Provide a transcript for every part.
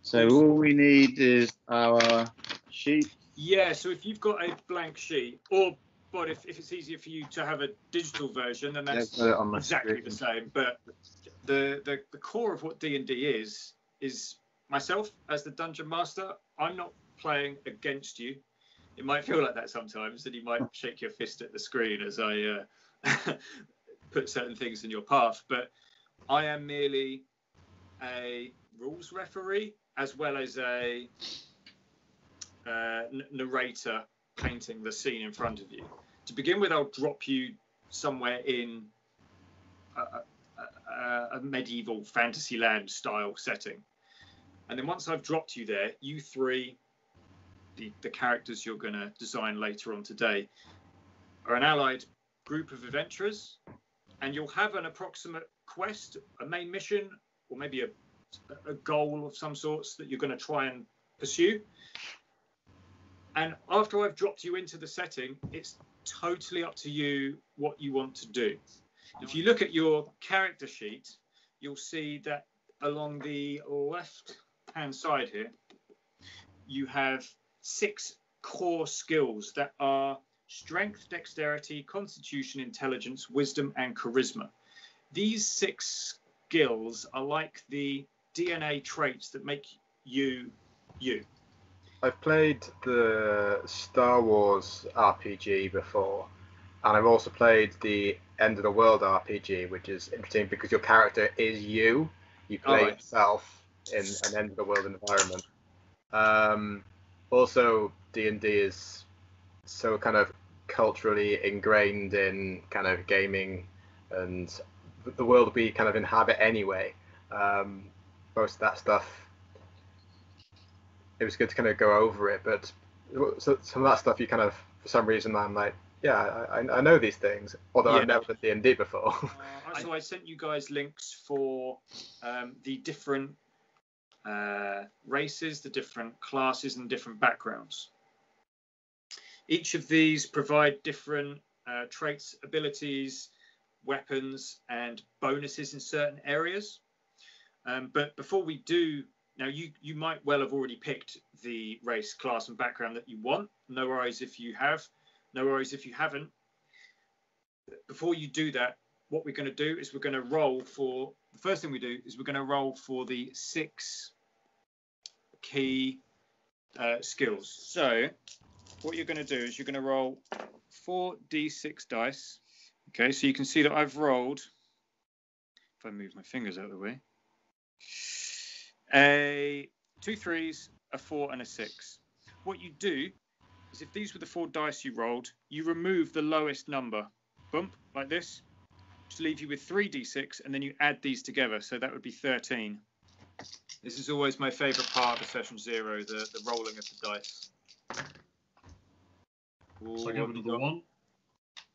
So all we need is our sheet. Yeah, so if you've got a blank sheet, but if it's easier for you to have a digital version, then that's exactly the same. But the core of what D&D is myself as the dungeon master. I'm not playing against you. It might feel like that sometimes, and you might shake your fist at the screen as I put certain things in your path. But I am merely a rules referee as well as a narrator painting the scene in front of you. To begin with, I'll drop you somewhere in a medieval fantasy land style setting. And then once I've dropped you there, you three, the characters you're going to design later on today, are an allied group of adventurers, and you'll have an approximate quest, a main mission, or maybe a goal of some sorts that you're going to try and pursue. And after I've dropped you into the setting, it's totally up to you what you want to do. If you look at your character sheet, you'll see that along the left-hand side here, you have 6 core skills that are strength, dexterity, constitution, intelligence, wisdom, and charisma. These 6 skills are like the DNA traits that make you you. I've played the Star Wars RPG before, and I've also played the End of the World RPG, which is interesting because your character is you. You play yourself in an End of the World environment. Also, D&D is so kind of culturally ingrained in kind of gaming and the world we kind of inhabit anyway. Most of that stuff, it was good to kind of go over it, but so some of that stuff you kind of, for some reason, I'm like, yeah, I know these things, although I've never done D&D before. So I sent you guys links for the different races, the different classes, and different backgrounds. Each of these provide different traits, abilities, weapons, and bonuses in certain areas. But before we do, now you might well have already picked the race, class, and background that you want. No worries if you have. No worries if you haven't. Before you do that, what we're going to do is we're going to roll for, the first thing we do is we're going to roll for the 6 key skills. So what you're going to do is you're going to roll 4d6 dice. Okay, so you can see that I've rolled, if I move my fingers out of the way, 2 3s, a 4, and a 6. What you do is if these were the 4 dice you rolled, you remove the lowest number. Bump, like this. Just leave you with 3d6, and then you add these together. So that would be 13. This is always my favourite part of session 0, the rolling of the dice. So I got another 1,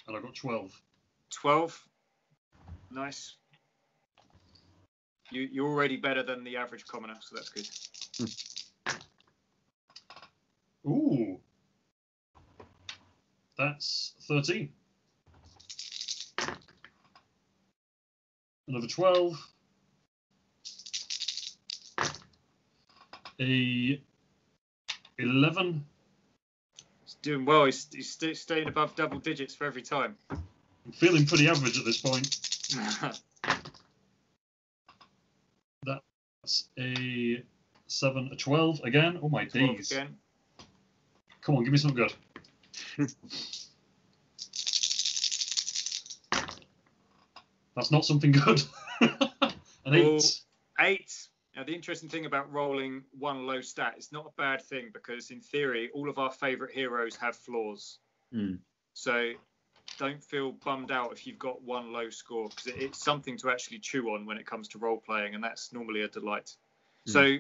and I got 12. 12. Nice. You're already better than the average commoner, so that's good. Ooh. That's 13. Another 12. A 11. He's doing well. He's staying above double digits for every time. I'm feeling pretty average at this point. That's a 7, a 12 again. Oh my days. Again. Come on, give me something good. That's not something good. An 8. 8. Now, the interesting thing about rolling 1 low stat, it's not a bad thing because, in theory, all of our favourite heroes have flaws. So don't feel bummed out if you've got 1 low score, because it's something to actually chew on when it comes to role-playing, and that's normally a delight. So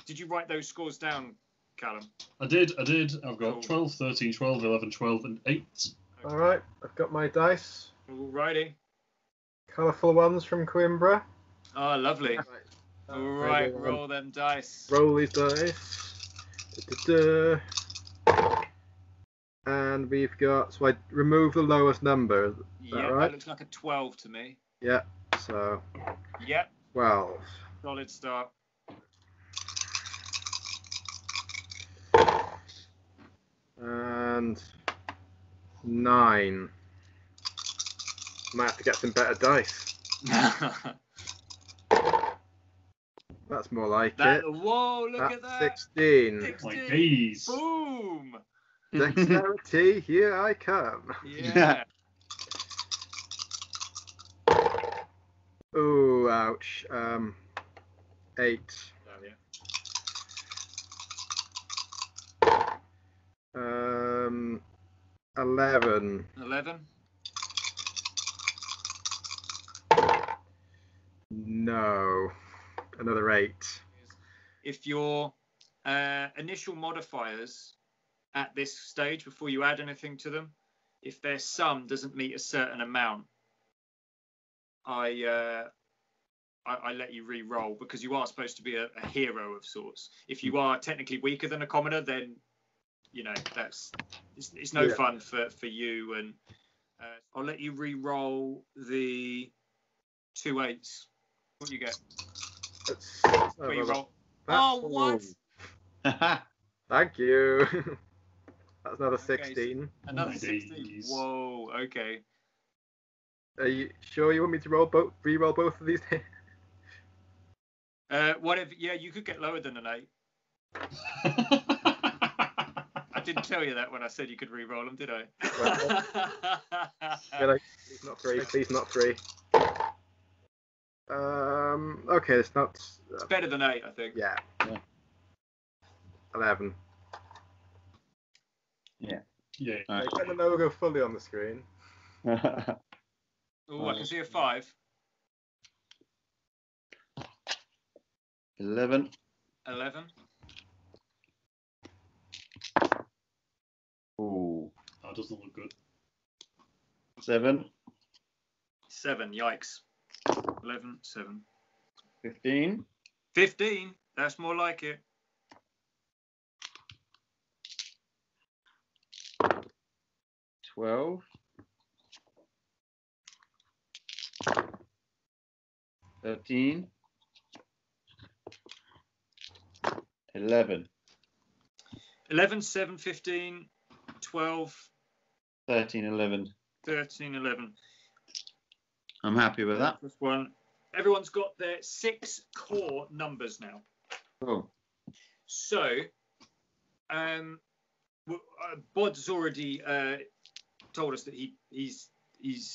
did you write those scores down, Callum? I did. I've got 12, 13, 12, 11, 12, and 8. Okay. All right, I've got my dice. Alrighty. Colourful ones from Coimbra. Oh, lovely. All right, roll them dice. Roll these dice. And we've got, so I remove the lowest number. Yeah, right? That looks like a 12 to me. Yeah, so. Yep. 12. Solid start. And 9. Might have to get some better dice. That's more like it. Whoa, look at that. 16. 16. My days. Boom. Dexterity, here I come. Yeah. Oh, ouch. 8. Oh, yeah. 11. 11. No. Another 8. If your initial modifiers at this stage, before you add anything to them, if their sum doesn't meet a certain amount, I let you re-roll, because you are supposed to be a hero of sorts. If you are technically weaker than a commoner, then it's no fun for you. And I'll let you re-roll the 2 8s. What do you get? Re-roll. Oh, what? Thank you. That's another 16. Okay, another 16. Whoa. Okay. Are you sure you want me to re-roll both of these? Whatever. Yeah, you could get lower than an 8. I didn't tell you that when I said you could re-roll them, did I? Please not 3. Please not 3. Okay, it's not. It's better than 8, I think. Yeah. 11. Yeah. Get the logo fully on the screen. Oh, I can see a 5. 11. 11. Ooh. That doesn't look good. 7. 7. Yikes. 11. 7. 15. 15. That's more like it. 12. 13. 11. 11, 7, 15, 12, 13, 11. 13, 11. I'm happy with that. Plus 1. Everyone's got their 6 core numbers now. Cool. So, Bod's already told us that he's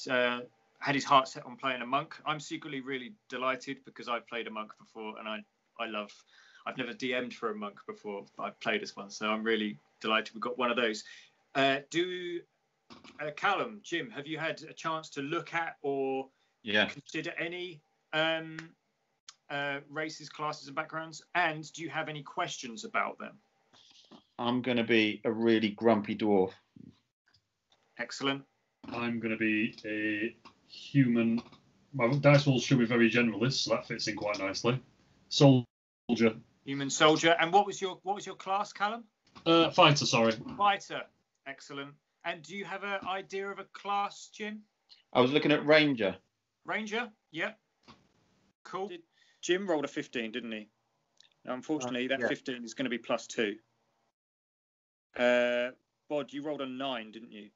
had his heart set on playing a monk. I'm secretly really delighted, because I've played a monk before, and I've never DM'd for a monk before, but I've played as one, so I'm really delighted we've got one of those. Callum, Jim, have you had a chance to look at or consider any races, classes, and backgrounds? And do you have any questions about them? I'm going to be a really grumpy dwarf. Excellent. I'm going to be a human. My dice rolls should be very generalist, so that fits in quite nicely. Soldier. Human soldier. And what was your class, Callum? Fighter, sorry. Fighter. Excellent. And do you have an idea of a class, Jim? I was looking at Ranger. Ranger? Yeah. Cool. Jim rolled a 15, didn't he? Now, unfortunately, that 15 is going to be plus 2. Bod, you rolled a 9, didn't you?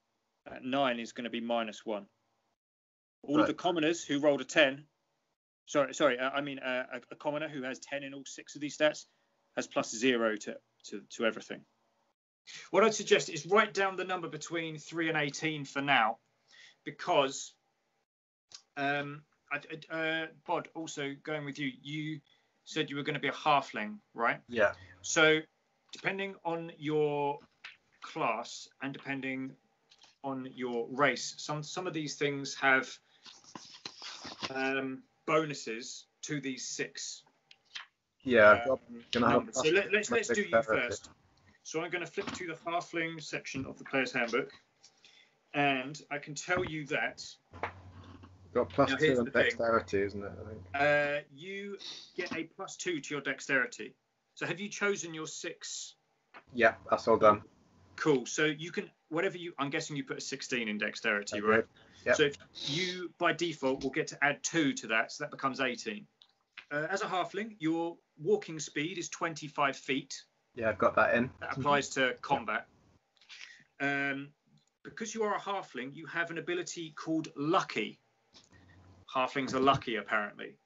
That 9 is going to be minus 1. All of the commoners who rolled a 10. I mean a commoner who has 10 in all 6 of these stats has plus 0 to everything. What I'd suggest is write down the number between 3 and 18 for now, because Bod, also going with you, you said you were going to be a halfling, right? Yeah. So depending on your class and depending on your race, some of these things have bonuses to these 6. Yeah. So let's do you first. So I'm going to flip to the halfling section of the player's handbook, and I can tell you that got plus 2 on dexterity, isn't it? I think. You get a plus 2 to your dexterity. So have you chosen your 6? Yeah, that's all done. Cool. So you can I'm guessing you put a 16 in dexterity, right? Yep. So if you by default will get to add 2 to that, so that becomes 18. As a halfling, your walking speed is 25 feet. Yeah, I've got that in. That applies to combat. because you are a halfling, you have an ability called Lucky. Halflings are lucky, apparently.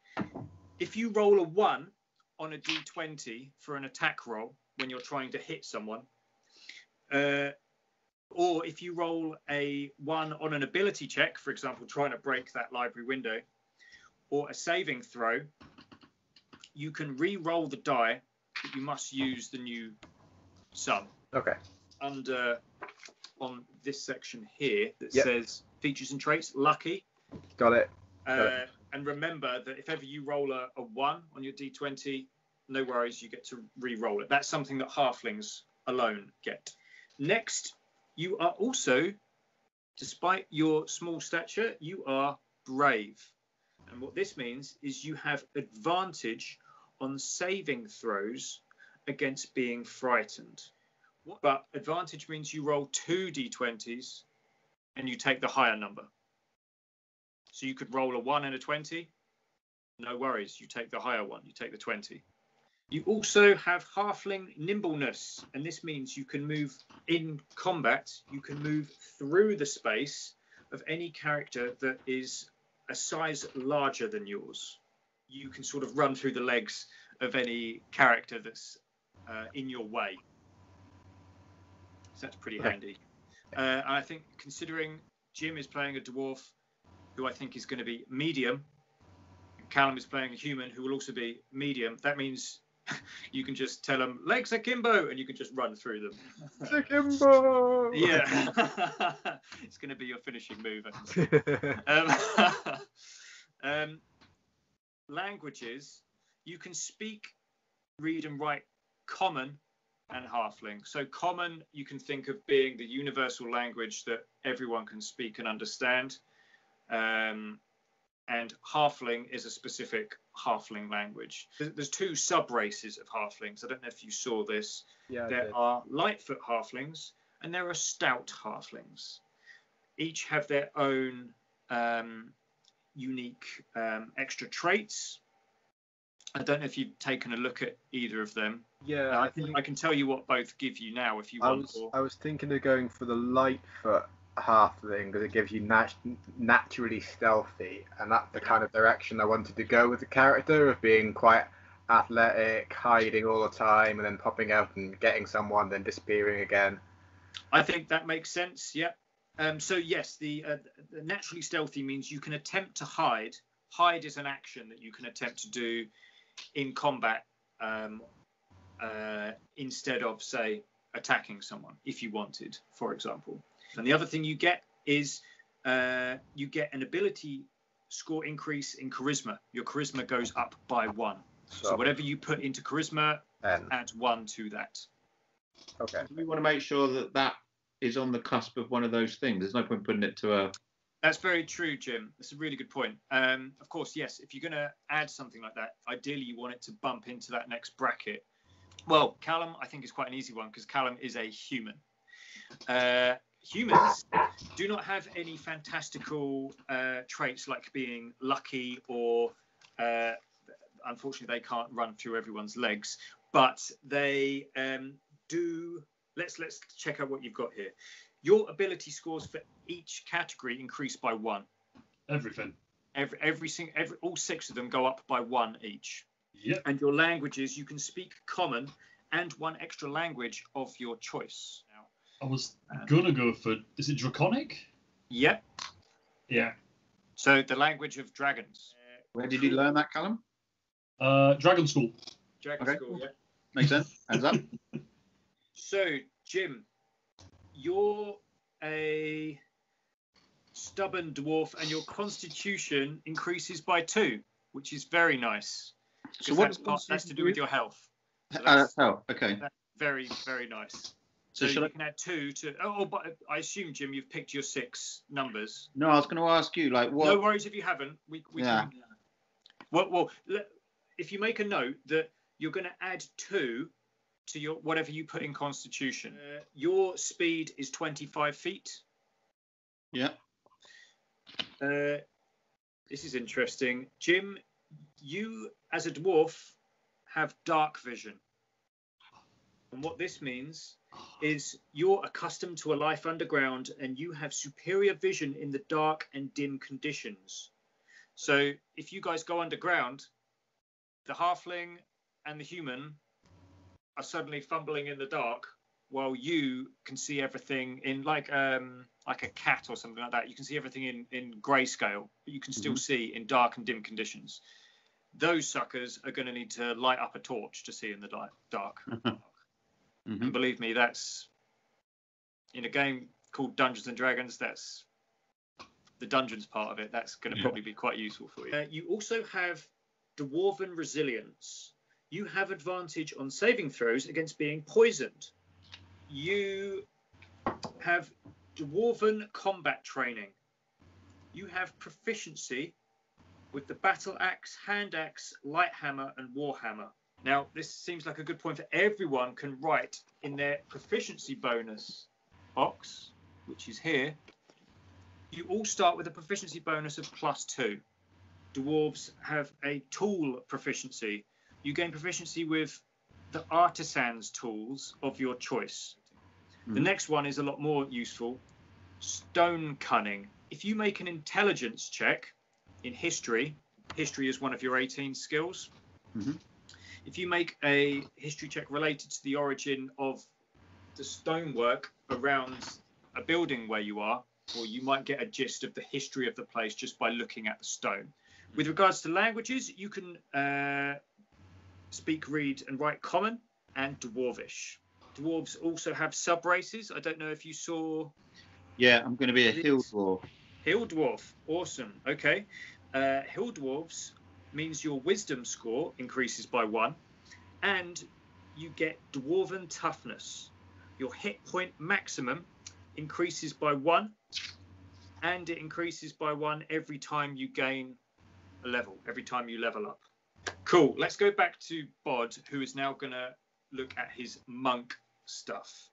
If you roll a 1 on a d20 for an attack roll when you're trying to hit someone, or if you roll a 1 on an ability check, for example, trying to break that library window, or a saving throw, you can re-roll the die, but you must use the new sum. Okay. On this section here that Yep. says features and traits, lucky. Got it. And remember that if ever you roll a 1 on your d20, no worries, you get to re-roll it. That's something that halflings alone get. Next, you are also, despite your small stature, you are brave. And what this means is you have advantage on saving throws against being frightened. But advantage means you roll 2 d20s and you take the higher number. So you could roll a 1 and a 20. No worries, you take the higher one, you take the 20. You also have Halfling Nimbleness, and this means you can move in combat, you can move through the space of any character that is a size larger than yours. You can sort of run through the legs of any character that's in your way. So that's pretty handy. And I think considering Jim is playing a dwarf who I think is going to be medium, and Callum is playing a human who will also be medium, that means you can just tell them legs akimbo and you can just run through them. Akimbo! Yeah. It's going to be your finishing move. Languages, you can speak, read and write Common and Halfling. So Common you can think of being the universal language that everyone can speak and understand. And Halfling is a specific Halfling language. There's 2 sub-races of Halflings. I don't know if you saw this. Yeah, there are Lightfoot Halflings and there are Stout Halflings. Each have their own unique extra traits. I don't know if you've taken a look at either of them. Yeah, I can tell you what both give you now if you want. I was thinking of going for the Lightfoot halfling because it gives you naturally stealthy, and that's the kind of direction I wanted to go with the character of being quite athletic, hiding all the time, and then popping out and getting someone, then disappearing again. I think that makes sense. Yeah. So yes, the naturally stealthy means you can attempt to hide. Hide is an action that you can attempt to do in combat instead of, say, attacking someone if you wanted, for example. And the other thing you get is you get an ability score increase in charisma. Your charisma goes up by 1. So whatever you put into charisma, add 1 to that. Okay. We want to make sure that that is on the cusp of one of those things. There's no point putting it to a... That's very true, Jim. That's a really good point. Of course, yes, if you're going to add something like that, ideally you want it to bump into that next bracket. Well, Callum, I think, is quite an easy one because Callum is a human. Humans do not have any fantastical traits like being lucky or, unfortunately, they can't run through everyone's legs. But they do... Let's check out what you've got here. Your ability scores for each category increase by 1. Everything. All 6 of them go up by 1 each. Yep. And your languages, you can speak Common and 1 extra language of your choice. Now, I was gonna go for, is it Draconic? Yep. Yeah. So the language of dragons. Where did you learn that, Callum? Dragon School. Dragon Okay. School, yeah. Makes sense. Hands up. So, Jim, you're a stubborn dwarf and your constitution increases by 2, which is very nice. So what that's to do with your health. So that's health. Okay. That's very, very nice. So you can add 2 to... Oh, but I assume, Jim, you've picked your 6 numbers. No, I was going to ask you, like, what... No worries if you haven't. We can... Well, if you make a note that you're going to add 2 to your whatever you put in Constitution. Your speed is 25 feet. Yeah. This is interesting. Jim, you, as a dwarf, have dark vision. And what this means is you're accustomed to a life underground and you have superior vision in the dark and dim conditions. So if you guys go underground, the halfling and the human are suddenly fumbling in the dark while you can see everything in like a cat or something like that. You can see everything in grayscale, but you can still see in dark and dim conditions. Those suckers are going to need to light up a torch to see in the dark. And believe me, that's in a game called Dungeons and Dragons. That's the dungeons part of it. That's going to probably be quite useful for you. You also have Dwarven Resilience. You have advantage on saving throws against being poisoned. You have Dwarven Combat Training. You have proficiency with the battle axe, hand axe, light hammer, and warhammer. Now, this seems like a good point for everyone can write in their proficiency bonus box, which is here. You all start with a proficiency bonus of +2. Dwarves have a tool proficiency. You gain proficiency with the artisan's tools of your choice. The next one is a lot more useful. Stone cunning. If you make an intelligence check in history is one of your 18 skills. If you make a history check related to the origin of the stonework around a building where you are, or you might get a gist of the history of the place just by looking at the stone. With regards to languages, you can speak, read, and write Common and Dwarvish. Dwarves also have sub-races. I don't know if you saw... Yeah, I'm going to be a hill dwarf. Hill dwarf. Awesome. Okay. Hill dwarves means your wisdom score increases by 1, and you get dwarven toughness. Your hit point maximum increases by 1, and it increases by 1 every time you gain a level, every time you level up. Cool. Let's go back to Bod, who is now going to look at his monk stuff.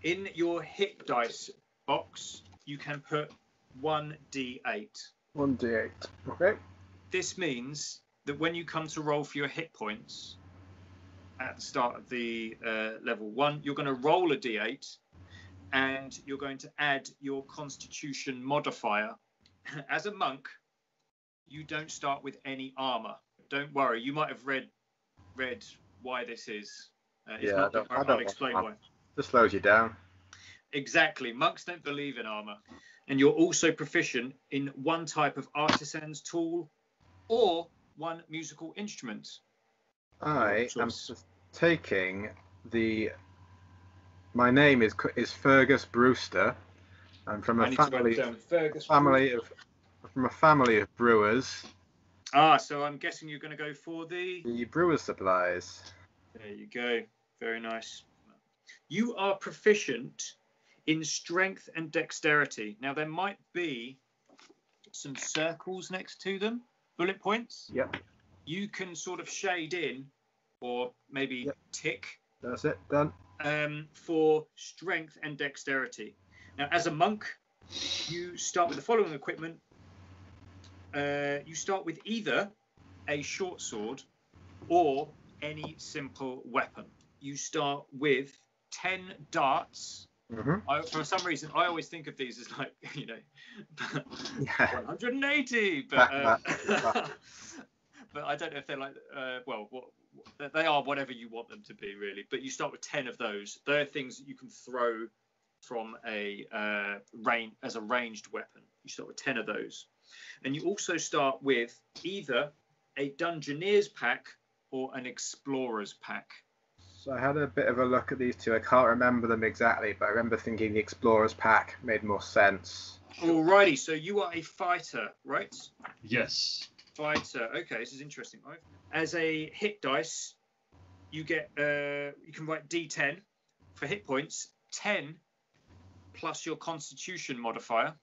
In your hit dice box, you can put 1d8. 1d8. Okay. This means that when you come to roll for your hit points at the start of the level 1, you're going to roll a d8 and you're going to add your constitution modifier. As a monk, you don't start with any armor. Don't worry, you might have read why this is. I'll explain why. This slows you down. Exactly. Monks don't believe in armor. And you're also proficient in one type of artisan's tool or one musical instrument. I am just taking my name is Fergus Brewster. I'm from a family of brewers. So I'm guessing you're going to go for the brewer's supplies. There you go. Very nice. You are proficient in strength and dexterity. Now, there might be some circles next to them, bullet points. Yep. You can sort of shade in or maybe tick. That's it. Done. For strength and dexterity. Now, as a monk, you start with the following equipment. You start with either a short sword or any simple weapon. You start with 10 darts. For some reason, I always think of these as like, 180. But but I don't know if they're like, they are whatever you want them to be, really. But you start with 10 of those. They're things that you can throw from a ranged weapon. You start with 10 of those. And you also start with either a Dungeoneer's pack or an Explorer's pack. So I had a bit of a look at these two. I can't remember them exactly, but I remember thinking the Explorer's pack made more sense. Alrighty, so you are a fighter, right? Yes. Fighter. Okay, this is interesting. As a hit dice, you get you can write D10 for hit points, 10 plus your Constitution modifier.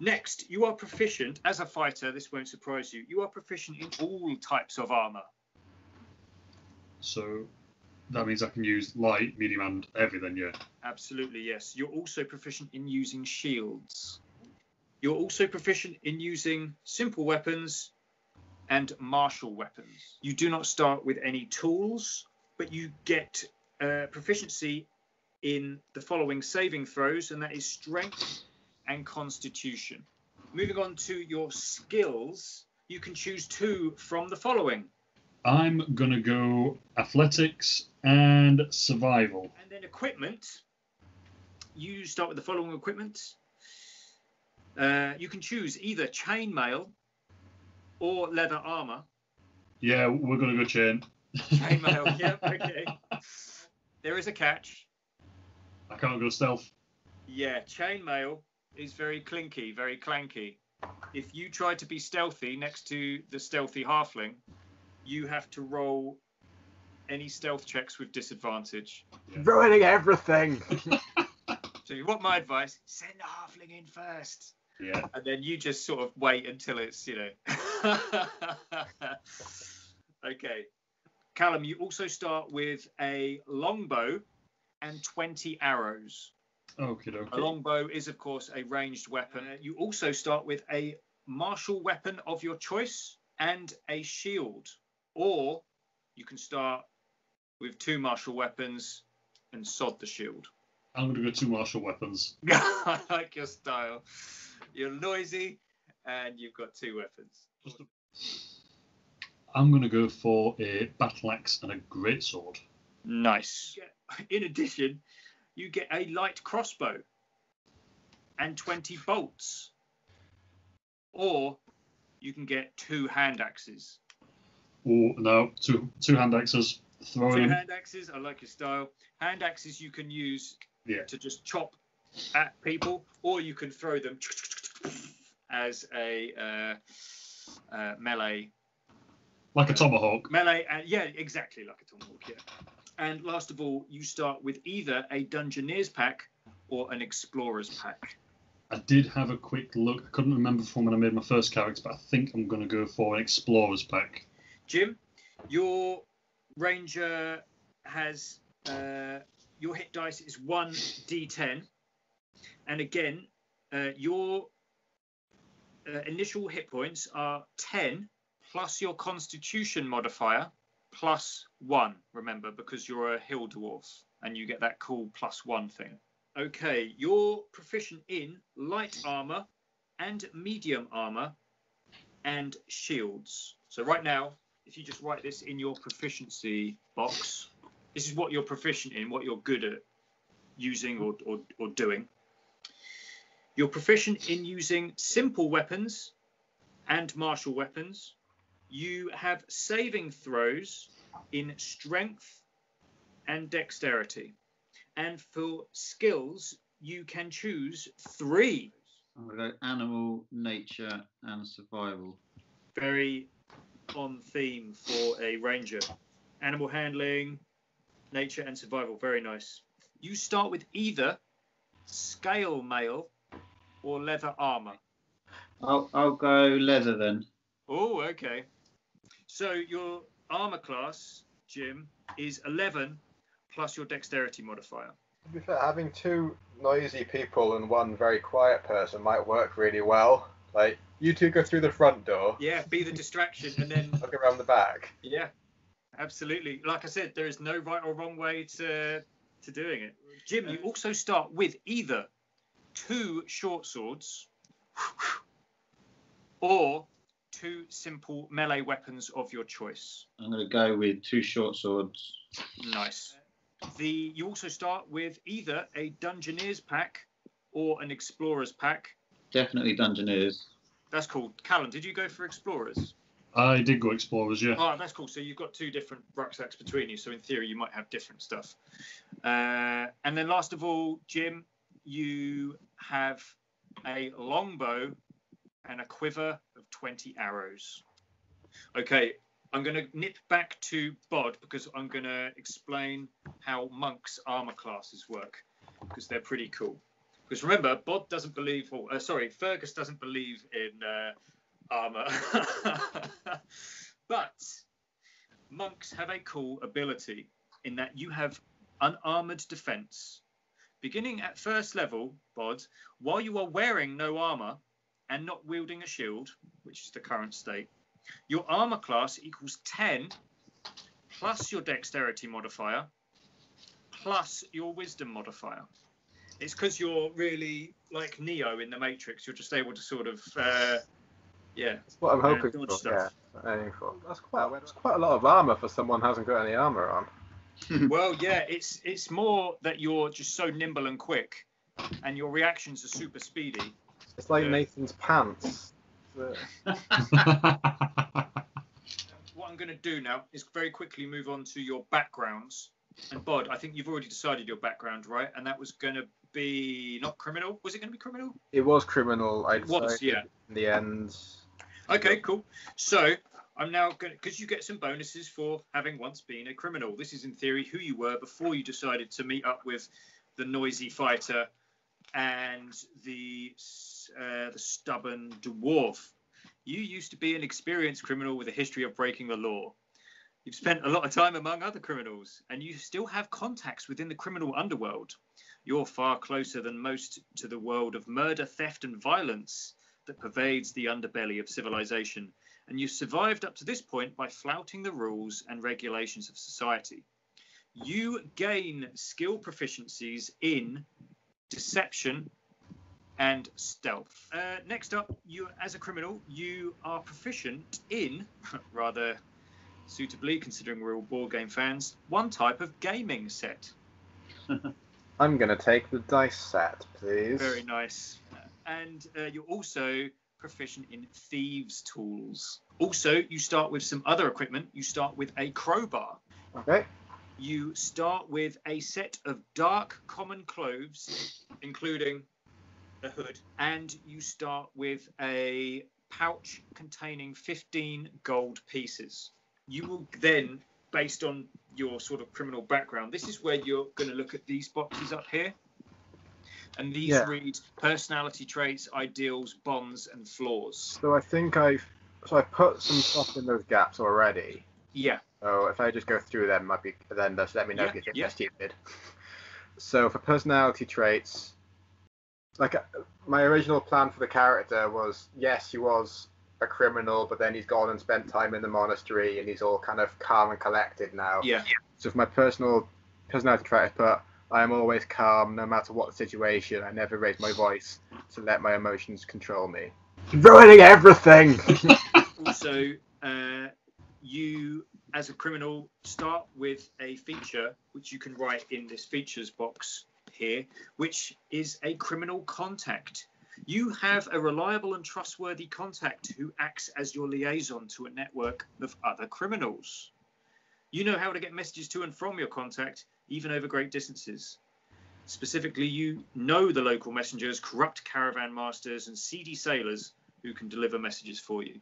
Next, you are proficient as a fighter. This won't surprise you. You are proficient in all types of armor. So that means I can use light, medium, and heavy then, yeah? Absolutely, yes. You're also proficient in using shields. You're also proficient in using simple weapons and martial weapons. You do not start with any tools, but you get proficiency in the following saving throws, and that is strength and constitution. Moving on to your skills, you can choose 2 from the following. I'm going to go athletics and survival. And then equipment, you start with the following equipment. You can choose either chainmail or leather armor. Yeah, we're going to go chain. Chainmail, yep, okay. There is a catch. I can't go stealth. Yeah, chainmail is very clinky, very clanky. If you try to be stealthy next to the stealthy halfling, you have to roll any stealth checks with disadvantage. Yeah. Ruining everything. So you want my advice, send the halfling in first. Yeah. And then you just sort of wait until it's, Okay. Callum, you also start with a longbow and 20 arrows. Okay. A longbow is, of course, a ranged weapon. You also start with a martial weapon of your choice and a shield. Or you can start with 2 martial weapons and sod the shield. I'm going to go 2 martial weapons. I like your style. You're noisy and you've got 2 weapons. I'm going to go for a battle axe and a greatsword. Nice. In addition, you get a light crossbow and 20 bolts. Or you can get 2 hand axes. Oh, no, two hand axes. Throwing 2 them. hand axes, I like your style. Hand axes you can use to just chop at people, or you can throw them as a melee. Like a tomahawk. Melee, yeah, exactly like a tomahawk, yeah. And last of all, you start with either a Dungeoneer's pack or an Explorer's pack. I did have a quick look. I couldn't remember from when I made my first character, but I think I'm going to go for an Explorer's pack. Jim, your Ranger has... your hit dice is 1d10. And again, your initial hit points are 10 plus your Constitution modifier plus 1, remember, because you're a hill dwarf and you get that cool +1 thing. Okay, you're proficient in light armor and medium armor and shields. So right now, if you just write this in your proficiency box, this is what you're proficient in, what you're good at using or doing. You're proficient in using simple weapons and martial weapons. You have saving throws in strength and dexterity. And for skills, you can choose 3. I'm going to go animal, nature, and survival. Very on theme for a ranger. Animal handling, nature, and survival. Very nice. You start with either scale mail or leather armor. I'll go leather then. Oh, okay. So your armor class, Jim, is 11 plus your dexterity modifier. To be fair, having 2 noisy people and 1 very quiet person might work really well. Like, you 2 go through the front door. Yeah, be the distraction and then... I'll go around the back. Yeah, absolutely. Like I said, there is no right or wrong way to doing it. Jim, you also start with either 2 short swords or 2 simple melee weapons of your choice. I'm going to go with 2 short swords. Nice. You also start with either a Dungeoneer's pack or an Explorer's pack. Definitely Dungeoneers. That's cool. Callum, did you go for Explorers? I did go Explorers, yeah. Oh, that's cool. So you've got 2 different rucksacks between you. So in theory, you might have different stuff. And then last of all, Jim, you have a longbow and a quiver of 20 arrows. Okay, I'm going to nip back to Bod because I'm going to explain how monks' armor classes work because they're pretty cool. Because remember, Bod doesn't believe, Fergus doesn't believe in armor. But monks have a cool ability in that you have Unarmored Defense. Beginning at first level, Bod, while you are wearing no armor and not wielding a shield, which is the current state, your armor class equals 10 plus your dexterity modifier plus your wisdom modifier. It's because you're really like Neo in the Matrix. You're just able to sort of, That's what I'm hoping dodge for. stuff. Yeah, aiming for. That's quite a lot of armor for someone who hasn't got any armor on. Well, yeah, it's more that you're just so nimble and quick, and your reactions are super speedy. It's like Nathan's pants. What I'm going to do now is very quickly move on to your backgrounds. And Bod, I think you've already decided your background, right? And that was going to be not criminal. Was it going to be criminal? It was criminal. It was, yeah. In the end. Okay, cool. So I'm now going to, because you get some bonuses for having once been a criminal. This is in theory who you were before you decided to meet up with the noisy fighter and the stubborn dwarf. You used to be an experienced criminal with a history of breaking the law. You've spent a lot of time among other criminals, and you still have contacts within the criminal underworld. You're far closer than most to the world of murder, theft, and violence that pervades the underbelly of civilization, and you've survived up to this point by flouting the rules and regulations of society. You gain skill proficiencies in deception and stealth. Next up, you, as a criminal, you are proficient in, rather suitably considering we're all board game fans, one type of gaming set. I'm going to take the dice set, please. Very nice. And you're also proficient in thieves' tools. Also, you start with some other equipment. You start with a crowbar. Okay. You start with a set of dark common clothes, including a hood, and you start with a pouch containing 15 gold pieces. You will then, based on your sort of criminal background, this is where you're going to look at these boxes up here. And these read personality traits, ideals, bonds, and flaws. So I think I've put some stuff in those gaps already. Yeah. So if I just go through them, then just let me know if you think they're stupid. So for personality traits, like my original plan for the character was, yes, he was a criminal, but then he's gone and spent time in the monastery, and he's all kind of calm and collected now. Yeah. So for my personality trait, I put, I am always calm no matter what the situation. I never raise my voice to let my emotions control me. Ruining everything! Also, you, as a criminal, start with a feature which you can write in this features box here, which is a criminal contact. You have a reliable and trustworthy contact who acts as your liaison to a network of other criminals. You know how to get messages to and from your contact, even over great distances. Specifically, you know the local messengers, corrupt caravan masters, and seedy sailors who can deliver messages for you.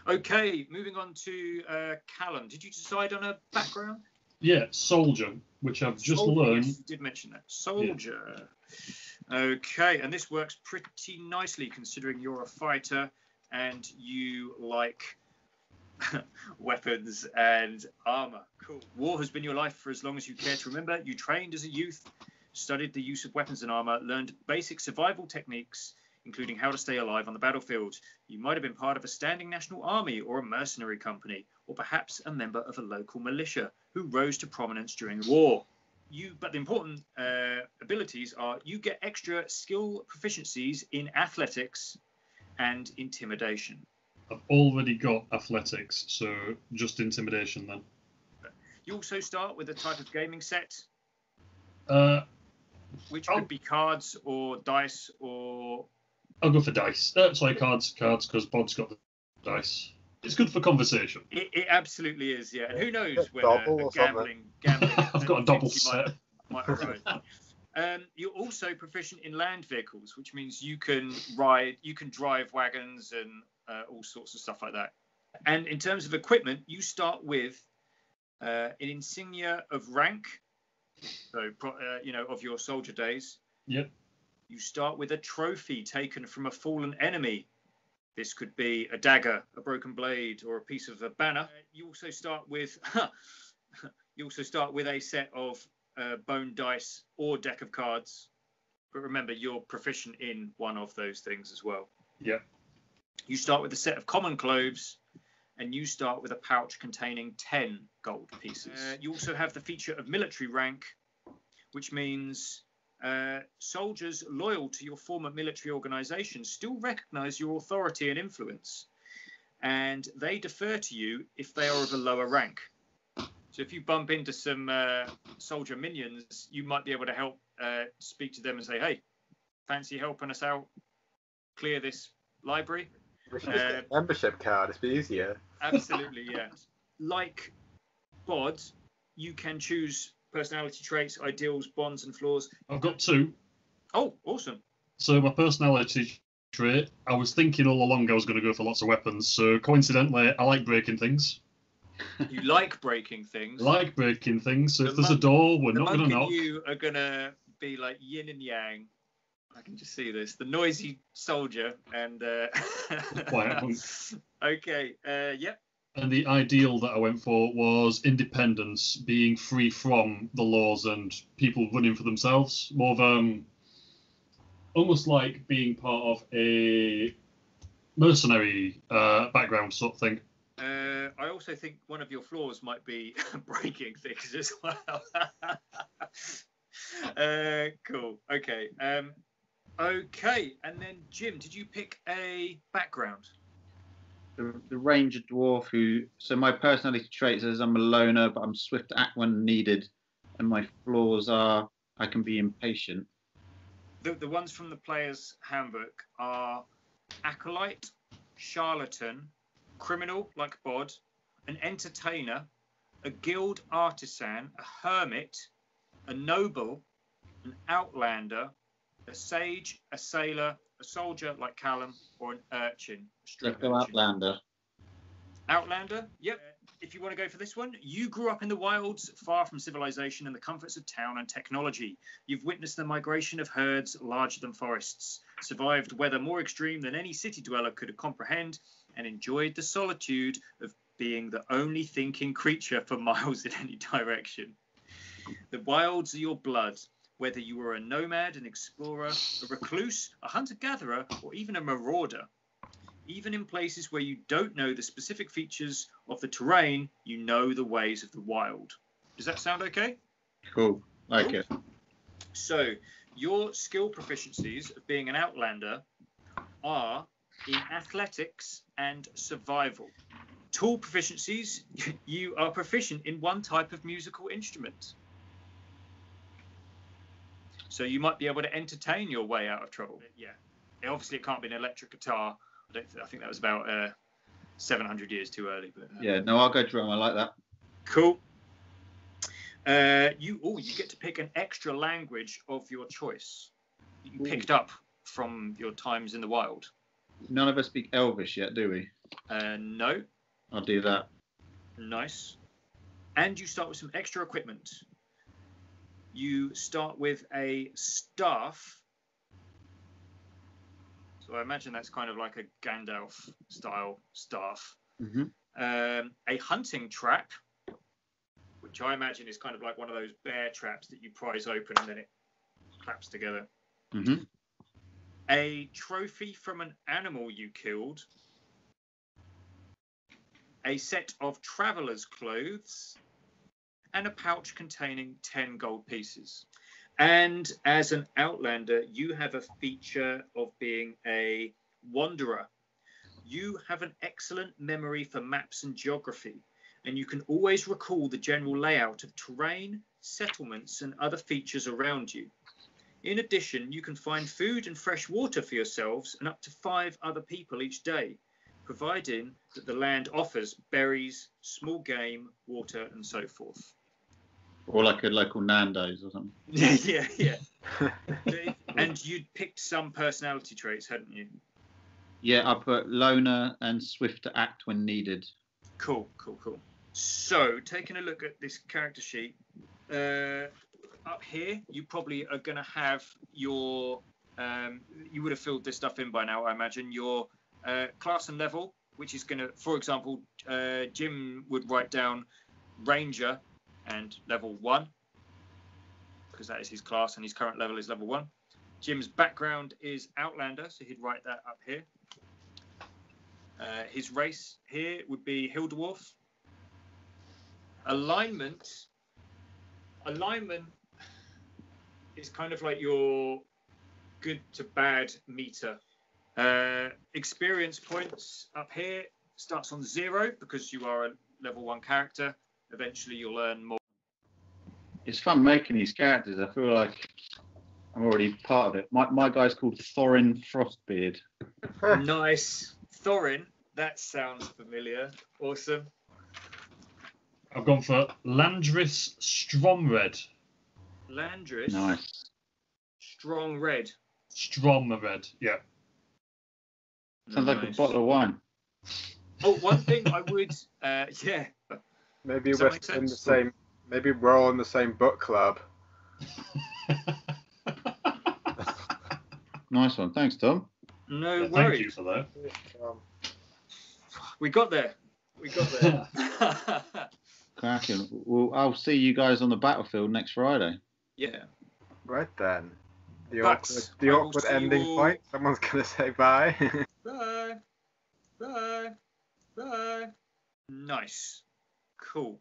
Okay, moving on to Callan. Did you decide on a background? Yeah, soldier, which I've just learned. Yes, you did mention that. Soldier. Yeah. Okay, and this works pretty nicely considering you're a fighter and you like weapons and armor. Cool. War has been your life for as long as you care to remember. You trained as a youth, studied the use of weapons and armor, learned basic survival techniques, including how to stay alive on the battlefield. You might have been part of a standing national army or a mercenary company, or perhaps a member of a local militia who rose to prominence during the war. But the important abilities are you get extra skill proficiencies in athletics and intimidation. I've already got athletics, so just intimidation then. You also start with a type of gaming set, which could be cards or dice or... I'll go for dice. Sorry, cards, because Bod's got the dice. It's good for conversation. It absolutely is, yeah. And who knows when a gambling I've got a double set. Might arise. You're also proficient in land vehicles, which means you can drive wagons and all sorts of stuff like that. And in terms of equipment, you start with an insignia of rank, so of your soldier days. Yep. You start with a trophy taken from a fallen enemy. This could be a dagger, a broken blade, or a piece of a banner. You also start with a set of bone dice or deck of cards. But remember, you're proficient in one of those things as well. Yeah. You start with a set of common clothes, and you start with a pouch containing 10 gold pieces. You also have the feature of military rank, which means soldiers loyal to your former military organization still recognize your authority and influence, and they defer to you if they are of a lower rank. So if you bump into some soldier minions, you might be able to help speak to them and say, hey, fancy helping us out clear this library? We should just get a membership card, it's be easier. Absolutely, yeah. Like bod, you can choose personality traits, ideals, bonds, and flaws. I've got 2. Oh, awesome. So my personality trait, I was thinking all along I was going to go for lots of weapons. So coincidentally, I like breaking things. You like breaking things? I like breaking things. So if there's a door, we're not going to knock. You are going to be like yin and yang. I can just see this. The noisy soldier and... Quiet one. Okay, yep. And the ideal that I went for was independence, being free from the laws and people running for themselves. More of almost like being part of a mercenary background sort of thing. I also think one of your flaws might be breaking things as well. Cool. Okay. Okay. And then Jim, did you pick a background? The ranger dwarf so my personality trait says I'm a loner, but I'm swift to act when needed, and my flaws are I can be impatient. The ones from the player's handbook are acolyte, charlatan, criminal like bod, an entertainer, a guild artisan, a hermit, a noble, an outlander, a sage, a sailor, a soldier like Callum, or an urchin. Let's go Outlander. Outlander? Yep. If you want to go for this one, you grew up in the wilds, far from civilization and the comforts of town and technology. You've witnessed the migration of herds larger than forests, survived weather more extreme than any city dweller could comprehend, and enjoyed the solitude of being the only thinking creature for miles in any direction. The wilds are your blood, whether you were a nomad, an explorer, a recluse, a hunter-gatherer, or even a marauder. Even in places where you don't know the specific features of the terrain, you know the ways of the wild. Does that sound okay? Cool. Like it. So, your skill proficiencies of being an outlander are in athletics and survival. Tool proficiencies, you are proficient in one type of musical instrument. So you might be able to entertain your way out of trouble. Yeah. Obviously, it can't be an electric guitar. I think that was about 700 years too early. But yeah, no, I'll go drum. I like that. Cool. You get to pick an extra language of your choice that you picked up from your times in the wild. None of us speak Elvish yet, do we? No. I'll do that. Nice. And you start with some extra equipment. You start with a staff. So I imagine that's kind of like a Gandalf style staff. Mm-hmm. A hunting trap, which I imagine is kind of like one of those bear traps that you prise open and then it claps together. Mm-hmm. A trophy from an animal you killed. A set of traveler's clothes. And a pouch containing 10 gold pieces. And as an outlander, you have a feature of being a wanderer. You have an excellent memory for maps and geography, and you can always recall the general layout of terrain, settlements, and other features around you. In addition, you can find food and fresh water for yourselves and up to 5 other people each day, providing that the land offers berries, small game, water, and so forth. Or like a local Nando's or something. Yeah. And you'd picked some personality traits, hadn't you? Yeah, I put loner and swift to act when needed. Cool. So, taking a look at this character sheet, up here, you probably are going to have your... you would have filled this stuff in by now, I imagine. Your class and level, which is going to... For example, Jim would write down Ranger and level 1, because that is his class and his current level is level 1. Jim's background is Outlander, so he'd write that up here. His race here would be Hill Dwarf. Alignment, is kind of like your good to bad meter. Experience points up here starts on 0 because you are a level 1 character. Eventually you'll earn more. It's fun making these characters. I feel like I'm already part of it. My guy's called Thorin Frostbeard. Nice. Thorin, that sounds familiar. Awesome. I've gone for Landris Stromred. Landris. Nice. Strong red. Stromred, yeah. Sounds like a bottle of wine. Oh, one thing I would, yeah. Maybe Does that we're make in the sense? same. Maybe we're all in the same book club. Nice one. Thanks, Tom. No Yeah, worries. thank you for that. We got there. We got there. Cracking. Well, I'll see you guys on the battlefield next Friday. Yeah. Right then. The But awkward, I will awkward see you ending all- point. Someone's gonna say bye. Bye. Bye. Bye. Nice. Cool.